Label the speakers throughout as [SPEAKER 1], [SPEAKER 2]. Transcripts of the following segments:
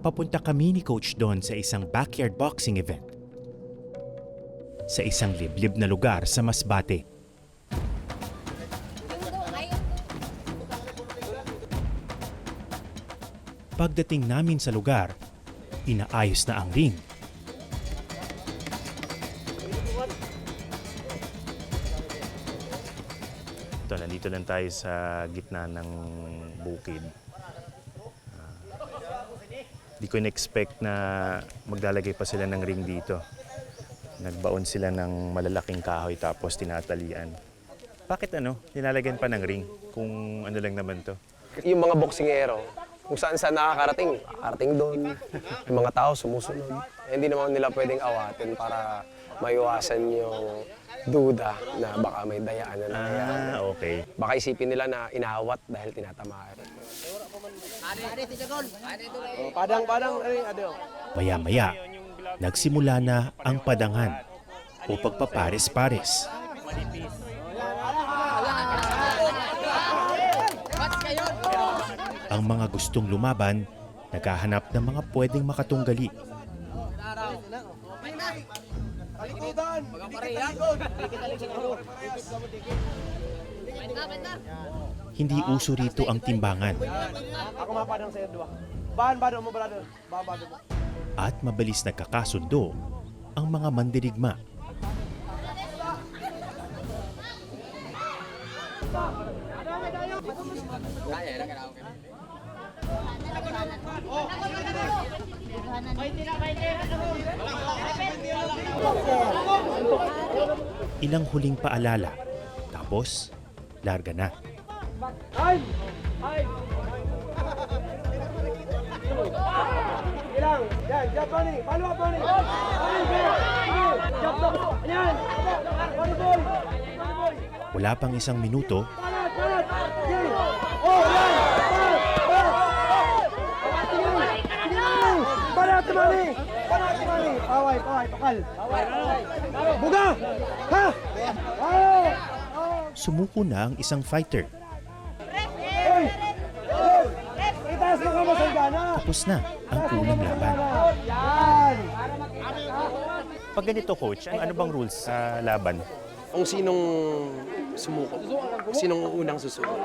[SPEAKER 1] papunta kami ni Coach Don sa isang backyard boxing event. Sa isang liblib na lugar sa Masbate. Pagdating namin sa lugar, inaayos na ang ring. Ito, nandito lang tayo sa gitna ng bukid. Di ko in-expect na maglalagay pa sila ng ring dito. Nagbaon sila ng malalaking kahoy tapos tinatalian. Bakit nilalagyan pa ng ring kung ano lang naman to?
[SPEAKER 2] Yung mga boksingero, kung saan nakakarating doon. Yung mga tao sumusunod. Hindi naman nila pwedeng awatin para maiwasan yung duda na baka may dayaan na nangyayari.
[SPEAKER 1] Okay.
[SPEAKER 2] Baka isipin nila na inawat dahil tinatamaan.
[SPEAKER 1] Maya-maya, nagsimula na ang padangan o pagpapares-pares. Ang mga gustong lumaban, naghahanap ng mga pwedeng makatunggali. Hindi uso rito ang timbangan. At mabilis nagkakasundo ang mga mandirigma. Ilang huling paalala, tapos larga na. Wala pang isang minuto, sumuko na ang isang fighter. Tapos na ang unang laban. Pag ganito, Coach, ano bang rules sa laban?
[SPEAKER 2] Kung sinong sumuko, sinong unang susuko.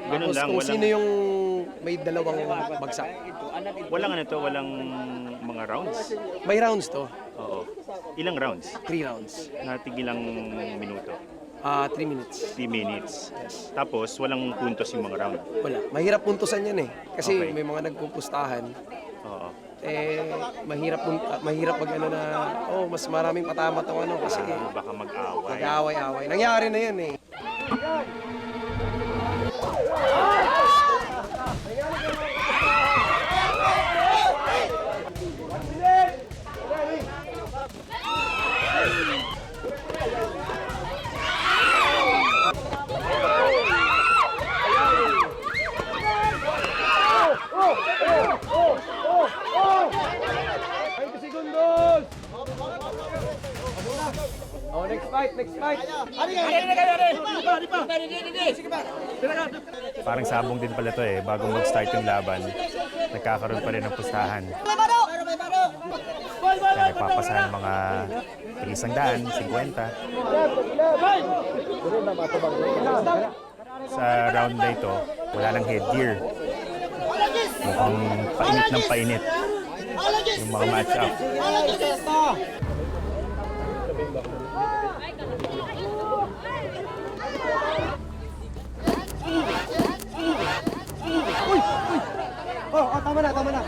[SPEAKER 1] Ganun lang,
[SPEAKER 2] kung sino yung may dalawang bagsak.
[SPEAKER 1] Walang mga rounds?
[SPEAKER 2] May rounds to.
[SPEAKER 1] Oo. Ilang rounds?
[SPEAKER 2] 3 rounds.
[SPEAKER 1] Natigilang minuto?
[SPEAKER 2] 3 minutes.
[SPEAKER 1] 3 minutes. Tapos, walang puntos yung mga round?
[SPEAKER 2] Wala. Mahirap puntusan yan eh. Kasi
[SPEAKER 1] Okay.
[SPEAKER 2] may mga nagpupustahan.
[SPEAKER 1] Oo.
[SPEAKER 2] Mahirap pag mas maraming patama tong kasi
[SPEAKER 1] Baka mag-away.
[SPEAKER 2] mag-away-away. Nangyari na yan eh. Next fight.
[SPEAKER 1] Parang sabong din pala to eh. Bago mag-start yung laban, nagkakaroon pa rin ng pustahan. Kaya nagpapasahan mga 100, 50. Sa round na ito, wala nang headgear. Mukhang painit ng painit yung mga match-up.
[SPEAKER 3] Tama na.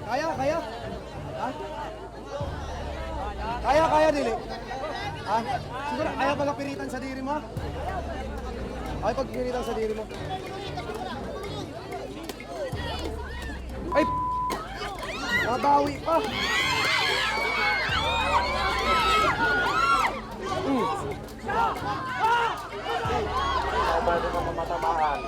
[SPEAKER 3] Kaya? Ha? Kaya, dili. Ha? Siguro, ayaw pagkapiritan sa diri mo? Ayaw pagpiritan sa diri mo? Ay! Mabawi pa! Bago ka mamatamaan.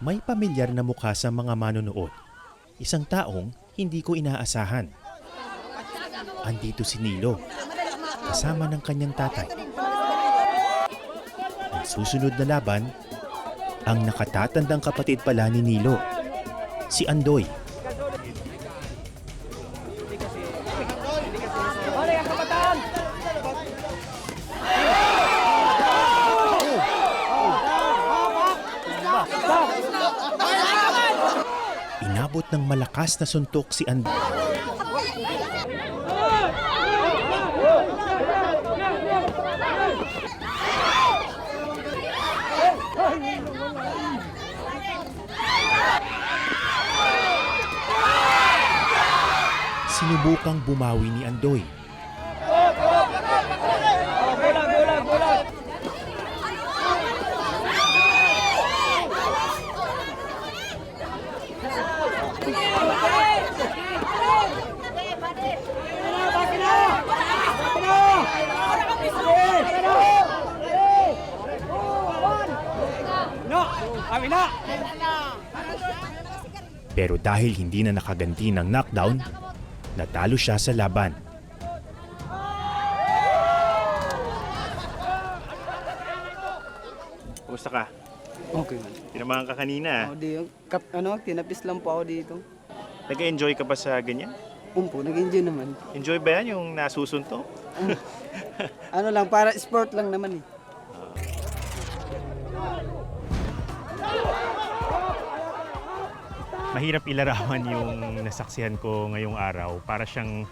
[SPEAKER 1] May pamilyar na mukha sa mga manonood. isang taong hindi ko inaasahan. Andito si Nilo, kasama ng kanyang tatay. Ang susunod na laban, ang nakatatandang kapatid pala ni Nilo, si Andoy. Inabot ng malakas na suntok si Andoy. Sinubukang bumawi ni Andoy. Pero dahil hindi na nakaganti ng knockdown, natalo siya sa laban. Kumusta ka?
[SPEAKER 4] Okay.
[SPEAKER 1] Tinamahan ka kanina.
[SPEAKER 4] Tinapis lang po ako dito.
[SPEAKER 1] Nag-enjoy ka ba sa ganyan?
[SPEAKER 4] Nag-enjoy naman.
[SPEAKER 1] Enjoy ba yan yung nasusuntok?
[SPEAKER 4] Para sport lang naman eh.
[SPEAKER 1] Mahirap ilarawan yung nasaksihan ko ngayong araw. Para siyang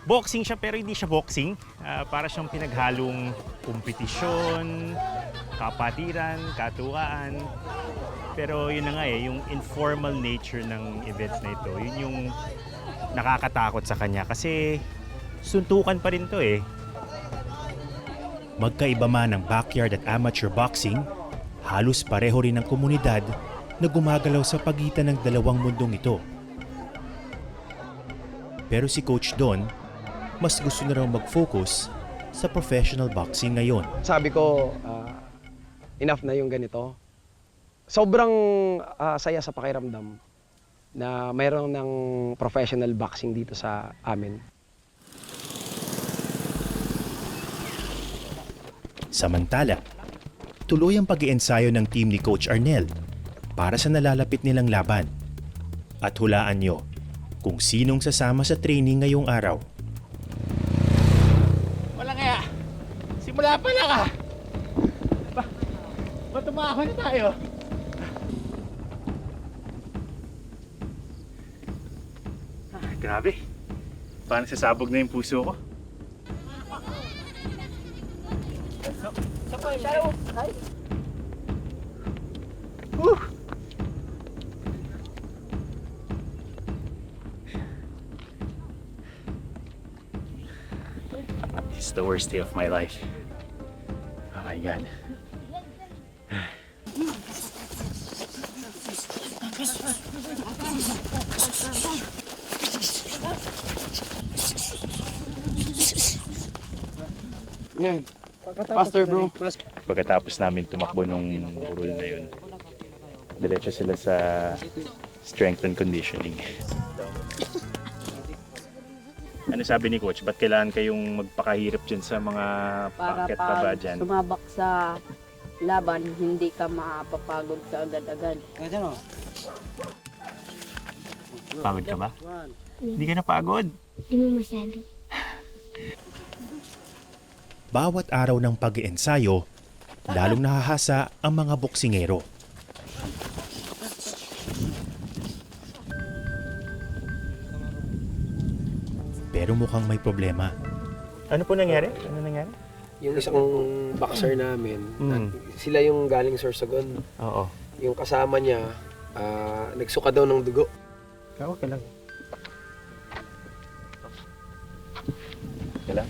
[SPEAKER 1] boxing siya pero hindi siya boxing. Para siyang pinaghalong kompetisyon, kapatiran, katuwaan. Pero yun na nga yung informal nature ng events na ito, yun yung nakakatakot sa kanya kasi suntukan pa rin to eh. Magkaiba man ang backyard at amateur boxing, halos pareho rin ang komunidad na gumagalaw sa pagitan ng dalawang mundong ito. Pero si Coach Don, mas gusto na raw mag-focus sa professional boxing ngayon.
[SPEAKER 2] Sabi ko, enough na yung ganito. Sobrang saya sa pakiramdam na mayroon ng professional boxing dito sa amin.
[SPEAKER 1] Samantala, tuloy ang pag-iensayo ng team ni Coach Arnel para sa nalalapit nilang laban. At hulaan nyo kung sinong sasama sa training ngayong araw.
[SPEAKER 5] Wala kaya. Simula pa lang ah. Tumakas na tayo.
[SPEAKER 1] Grabe. Parang sasabog na yung puso ko. It's the worst day of my life. Oh my God.
[SPEAKER 2] Yan. Faster, bro.
[SPEAKER 1] Pagkatapos namin tumakbo nung burol na yun, diretso sila sa strength and conditioning. Ano sabi ni Coach? Ba't kailangan kayong magpakahirap dyan sa mga
[SPEAKER 6] Para
[SPEAKER 1] packet pa ba
[SPEAKER 6] pag
[SPEAKER 1] dyan?
[SPEAKER 6] sumabak sa laban, hindi ka mapapagod ka agad-agad.
[SPEAKER 1] Pagod ka ba? Hindi ka napagod?
[SPEAKER 7] Hindi mo masyado.
[SPEAKER 1] Bawat araw ng pag-iensayo, lalong nahahasa ang mga boksingero. Pero mukhang may problema. Ano po nangyari? Ano nangyari?
[SPEAKER 2] Yung isang boxer namin,
[SPEAKER 1] Mm.
[SPEAKER 2] sila yung galing Sorsogon.
[SPEAKER 1] Oo.
[SPEAKER 2] Yung kasama niya, nagsuka daw ng dugo.
[SPEAKER 1] Okay lang. Okay lang.